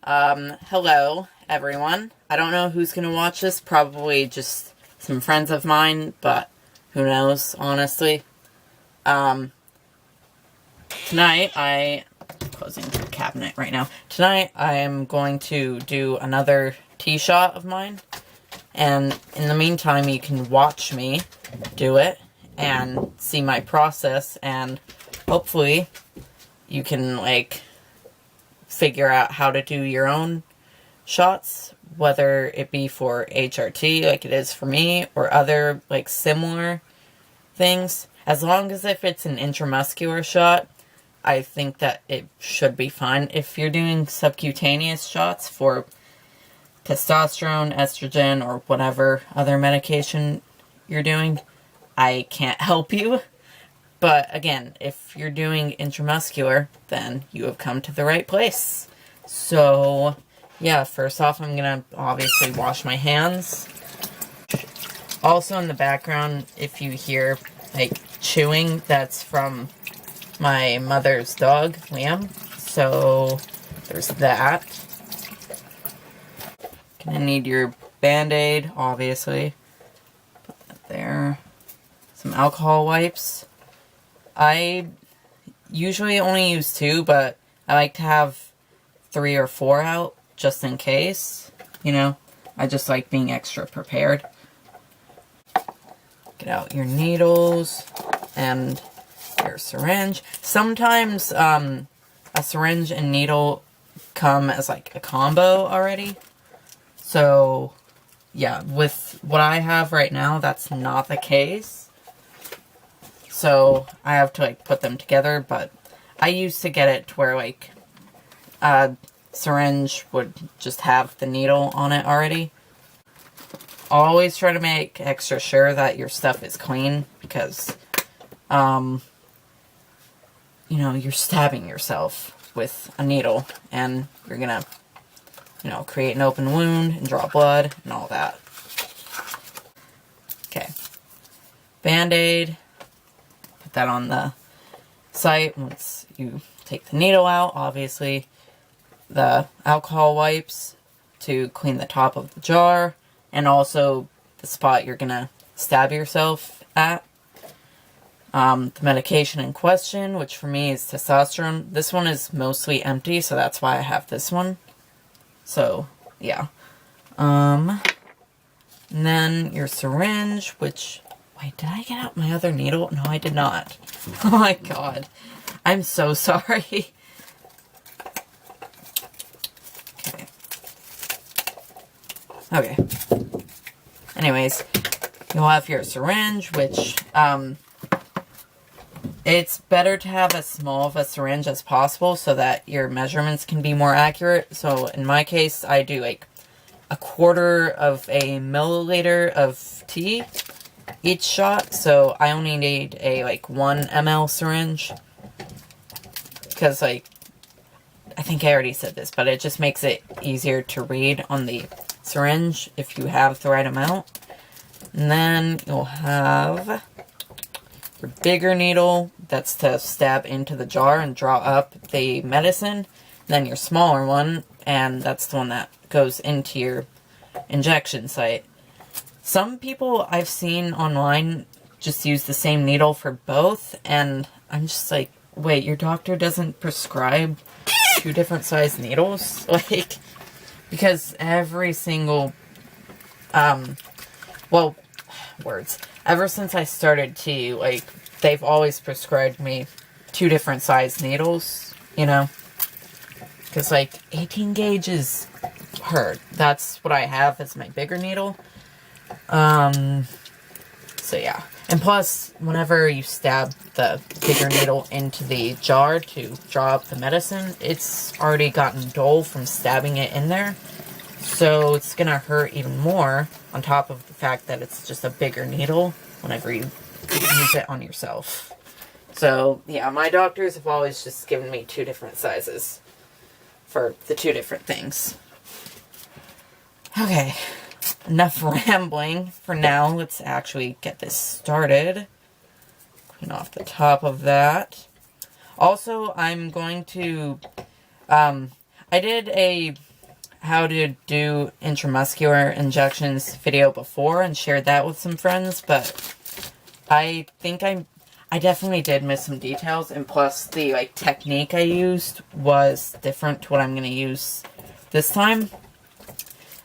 Hello, everyone. I don't know who's gonna watch this, probably just some friends of mine, but who knows, honestly. Tonight, closing the cabinet right now. Tonight, I am going to do another tea shot of mine, and in the meantime, you can watch me do it, and see my process, and hopefully, you can, figure out how to do your own shots, whether it be for HRT like it is for me or other similar things. As long as if it's an intramuscular shot, I think that it should be fine. If you're doing subcutaneous shots for testosterone, estrogen, or whatever other medication you're doing, I can't help you. But again, if you're doing intramuscular, then you have come to the right place. So, yeah, first off, I'm going to obviously wash my hands. Also in the background, if you hear, chewing, that's from my mother's dog, Liam. So, there's that. Gonna need your Band-Aid, obviously. Put that there. Some alcohol wipes. I usually only use 2, but I like to have 3 or 4 out, just in case. You know, I just like being extra prepared. Get out your needles and your syringe. Sometimes a syringe and needle come as a combo already. So, yeah, with what I have right now, that's not the case. So, I have to, put them together, but I used to get it to where, a syringe would just have the needle on it already. Always try to make extra sure that your stuff is clean, because, you know, you're stabbing yourself with a needle, and you're gonna, create an open wound and draw blood and all that. Okay. Band-Aid. That on the site once you take the needle out. Obviously, the alcohol wipes to clean the top of the jar, and also the spot you're gonna stab yourself at. The medication in question, which for me is testosterone. This one is mostly empty, so that's why I have this one. So, yeah. And then your syringe, which... Wait, did I get out my other needle? No, I did not. Oh my god. I'm so sorry. Okay. Anyways, you'll have your syringe, which, it's better to have as small of a syringe as possible so that your measurements can be more accurate. So, in my case, I do, 1/4 of a milliliter of tea each shot, so I only need a 1 ml syringe, because I think I already said this, but it just makes it easier to read on the syringe if you have the right amount. And then you'll have your bigger needle, that's to stab into the jar and draw up the medicine. And then your smaller one, and that's the one that goes into your injection site. Some people I've seen online just use the same needle for both, and I'm just wait, your doctor doesn't prescribe 2 different size needles? Because every single, ever since I started to, they've always prescribed me 2 different size needles, you know? Because, 18 gauges hurt. That's what I have as my bigger needle. So yeah. And plus, whenever you stab the bigger needle into the jar to draw up the medicine, it's already gotten dull from stabbing it in there. So it's gonna hurt even more, on top of the fact that it's just a bigger needle whenever you use it on yourself. So, yeah, my doctors have always just given me 2 different sizes for the 2 different things. Okay. Enough rambling for now. Let's actually get this started. Clean off the top of that. Also, I'm going to, I did a how to do intramuscular injections video before and shared that with some friends, but I think I definitely did miss some details, and plus the like technique I used was different to what I'm going to use this time.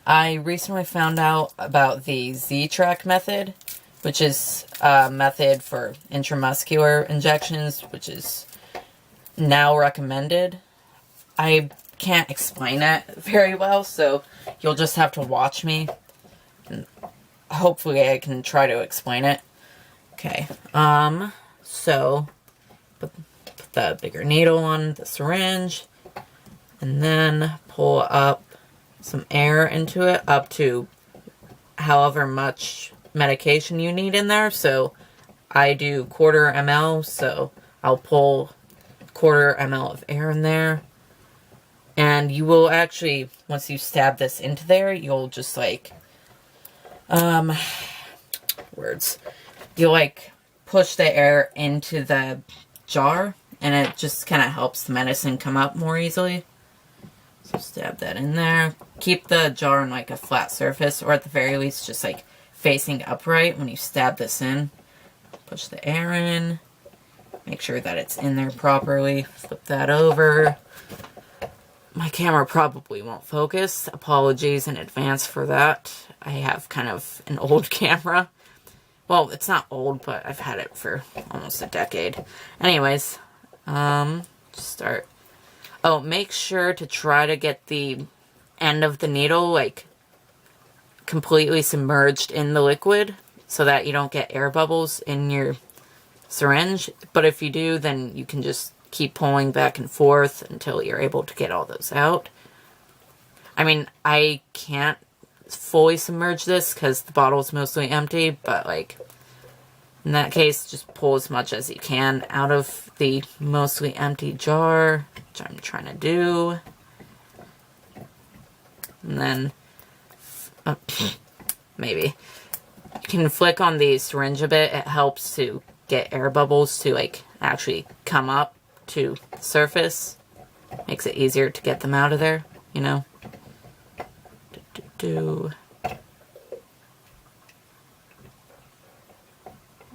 I recently found out about the Z-Track method, which is a method for intramuscular injections, which is now recommended. I can't explain it very well, so you'll just have to watch me, and hopefully I can try to explain it. Okay, so put the bigger needle on the syringe, and then pull up some air into it, up to however much medication you need in there. So I do 1/4 ml, so I'll pull 1/4 ml of air in there. And you will actually, once you stab this into there, you'll just like, you'll like push the air into the jar, and it just kind of helps the medicine come up more easily. So stab that in there. Keep the jar on like a flat surface, or at the very least just like facing upright when you stab this in. Push the air in. Make sure that it's in there properly. Flip that over. My camera probably won't focus. Apologies in advance for that. I have kind of an old camera. Well, it's not old, but I've had it for almost a decade. Anyways, start. Oh, make sure to try to get the end of the needle, like, completely submerged in the liquid so that you don't get air bubbles in your syringe. But if you do, then you can just keep pulling back and forth until you're able to get all those out. I mean, I can't fully submerge this because the bottle's mostly empty, but like, in that case, just pull as much as you can out of the mostly empty jar, which I'm trying to do. And then, maybe, you can flick on the syringe a bit. It helps to get air bubbles to like actually come up to the surface. Makes it easier to get them out of there, you know.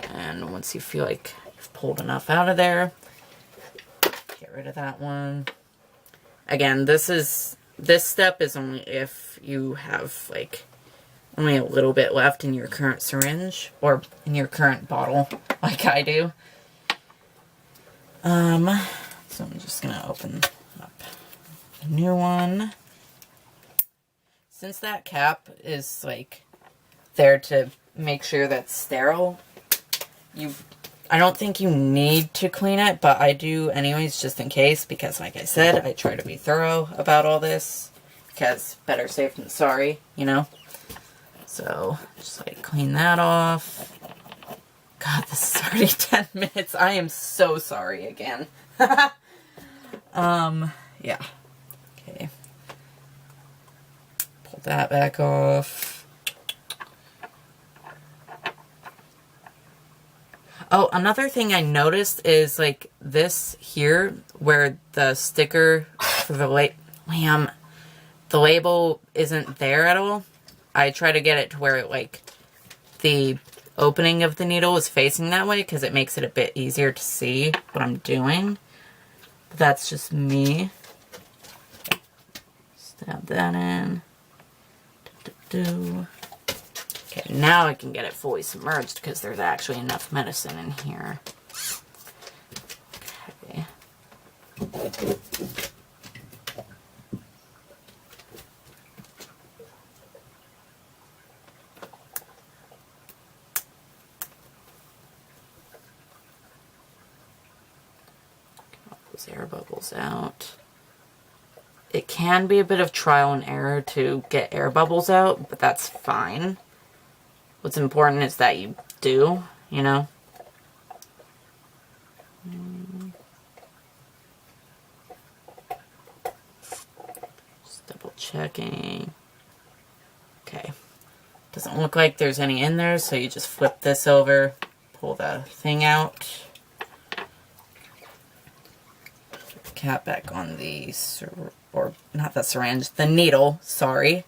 And once you feel like you've pulled enough out of there, get rid of that one. Again, this step is only if you have like only a little bit left in your current syringe or in your current bottle, like I do. So I'm just gonna open up a new one. Since that cap is like there to make sure that's sterile, I don't think you need to clean it, but I do anyways, just in case, because like I said, I try to be thorough about all this, because better safe than sorry, you know? So, just like clean that off. God, this is already 10 minutes. I am so sorry again. Yeah. Okay. Pull that back off. Oh, another thing I noticed is like this here, where the sticker for the the label isn't there at all. I try to get it to where it like the opening of the needle is facing that way because it makes it a bit easier to see what I'm doing. But that's just me. Stab that in. Okay, now I can get it fully submerged because there's actually enough medicine in here. Okay. Those air bubbles out. It can be a bit of trial and error to get air bubbles out, but that's fine. What's important is that you do, you know? Just double checking. Okay. Doesn't look like there's any in there, so you just flip this over, pull the thing out. cap back on the, or not the syringe, the needle, sorry.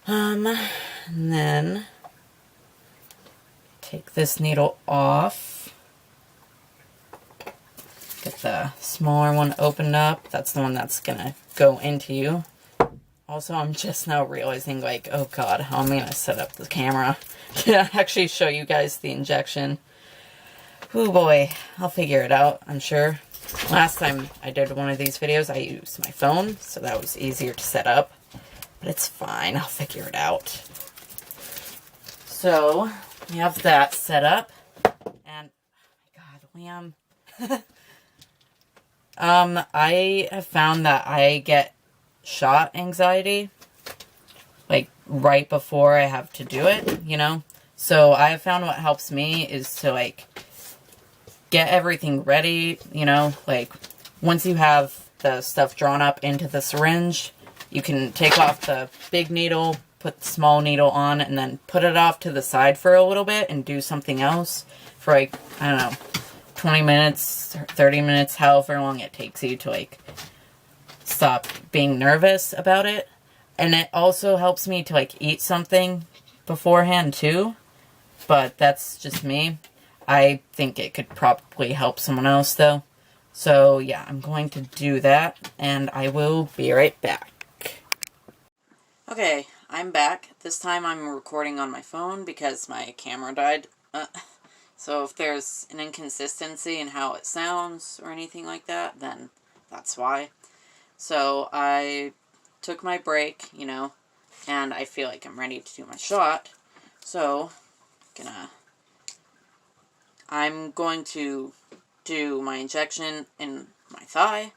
And then take this needle off. Get the smaller one opened up. That's the one that's gonna go into you. Also, I'm just now realizing, like, oh god, how am I gonna set up the camera to actually show you guys the injection? Oh boy, I'll figure it out, I'm sure. Last time I did one of these videos, I used my phone, so that was easier to set up. But it's fine, I'll figure it out. So, we have that set up. And, oh my god, Liam. I have found that I get shot anxiety, like, right before I have to do it, you know? So, I have found what helps me is to, like, get everything ready, you know? Like, once you have the stuff drawn up into the syringe, you can take off the big needle, put the small needle on, and then put it off to the side for a little bit and do something else for, like, I don't know, 20 minutes, 30 minutes, however long it takes you to, like, stop being nervous about it. And it also helps me to, like, eat something beforehand, too. But that's just me. I think it could probably help someone else, though. So, yeah, I'm going to do that, and I will be right back. Okay, I'm back. This time I'm recording on my phone because my camera died. So if there's an inconsistency in how it sounds or anything like that, then that's why. So I took my break, you know, and I feel like I'm ready to do my shot. So, I'm going to do my injection in my thigh.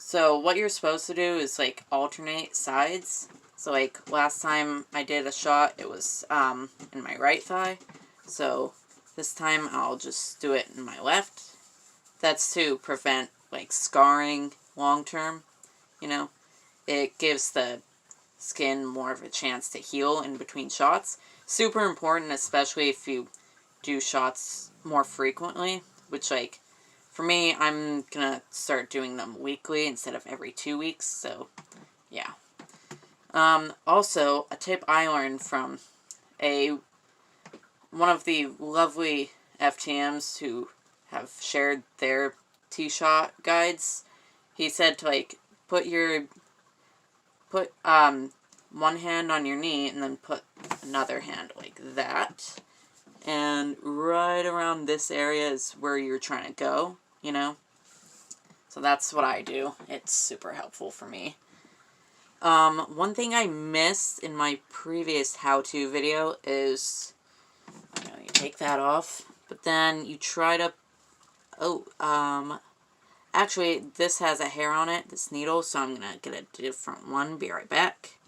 So what you're supposed to do is, like, alternate sides. So, like, last time I did a shot, it was in my right thigh. So this time I'll just do it in my left. That's to prevent, like, scarring long term, you know. It gives the skin more of a chance to heal in between shots. Super important, especially if you do shots more frequently, which, like, for me, I'm gonna start doing them weekly instead of every 2 weeks, so, yeah. Also, a tip I learned from one of the lovely FTMs who have shared their T-shot guides. He said to, like, put one hand on your knee and then put another hand like that. And right around this area is where you're trying to go, you know? So that's what I do. It's super helpful for me. One thing I missed in my previous how-to video is, you know, you take that off, but then you try to, actually, this has a hair on it, this needle, so I'm gonna get a different one. Be right back.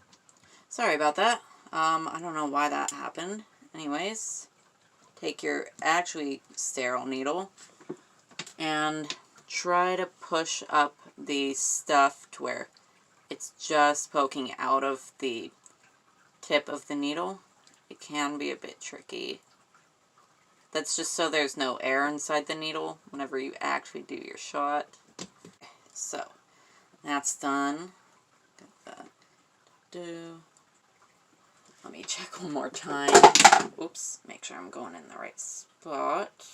Sorry about that. I don't know why that happened. Anyways, take your actually sterile needle and try to push up the stuff to where it's just poking out of the tip of the needle. It can be a bit tricky. That's just so there's no air inside the needle whenever you actually do your shot. So, that's done. Got that. Let me check one more time. Oops, make sure I'm going in the right spot.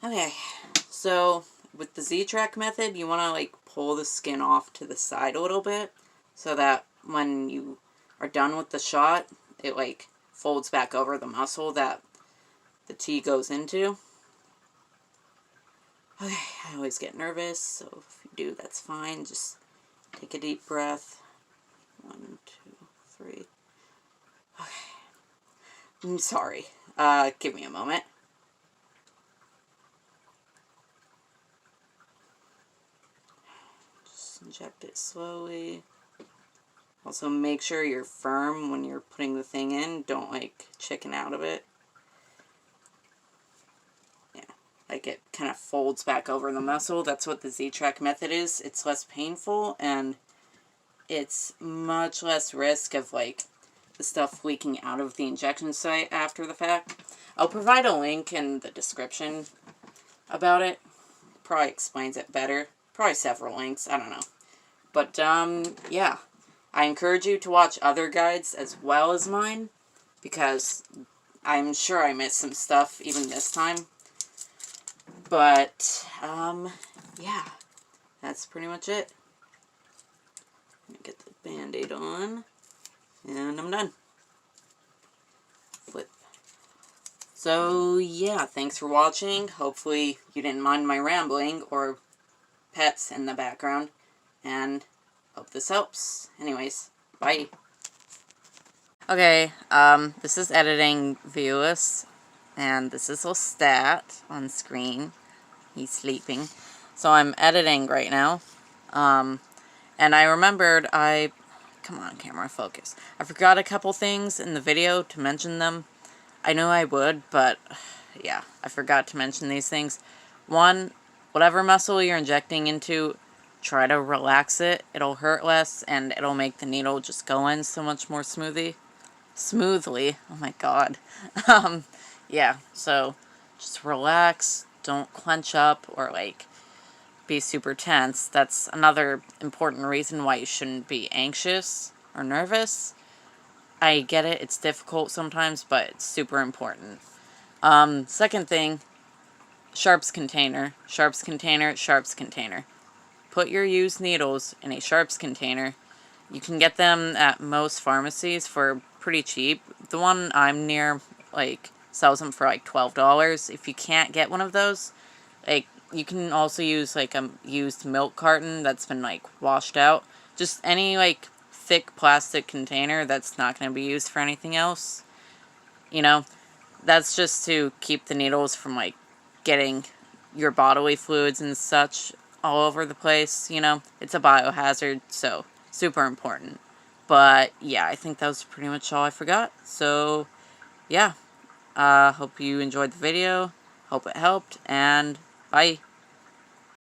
Okay, so with the Z-track method, you want to, like, pull the skin off to the side a little bit so that when you are done with the shot, it, like, folds back over the muscle that the T goes into. Okay, I always get nervous, so if you do, that's fine. Just take a deep breath. 1, 2, 3. Okay. I'm sorry. Give me a moment. Just inject it slowly. Also, make sure you're firm when you're putting the thing in. Don't, like, chicken out of it. Yeah. Like, it kind of folds back over the muscle. That's what the Z-track method is. It's less painful, and it's much less risk of, like, the stuff leaking out of the injection site after the fact. I'll provide a link in the description about it. Probably explains it better. Probably several links, I don't know. But, yeah. I encourage you to watch other guides as well as mine, because I'm sure I missed some stuff even this time. But, yeah. That's pretty much it. Let me get the Band-Aid on. And I'm done. Flip. So, yeah, thanks for watching. Hopefully you didn't mind my rambling or pets in the background. And hope this helps. Anyways, bye. Okay, this is editing Viewless. And this is Lestat on screen. He's sleeping. So I'm editing right now. And I remembered come on, camera, focus. I forgot a couple things in the video to mention them. I knew I would, but yeah, I forgot to mention these things. One, whatever muscle you're injecting into, try to relax it. It'll hurt less, and it'll make the needle just go in so much more smoothly. Oh my god. Yeah, so just relax. Don't clench up or, like, be super tense. That's another important reason why you shouldn't be anxious or nervous. I get it, it's difficult sometimes, but it's super important. Second thing, sharps container. Sharps container, sharps container. Put your used needles in a sharps container. You can get them at most pharmacies for pretty cheap. The one I'm near, like, sells them for like $12. If you can't get one of those, like, you can also use like a used milk carton that's been like washed out. Just any like thick plastic container that's not going to be used for anything else. You know, that's just to keep the needles from like getting your bodily fluids and such all over the place. You know, it's a biohazard, so super important. But yeah, I think that was pretty much all I forgot. So yeah, hope you enjoyed the video. Hope it helped, and bye.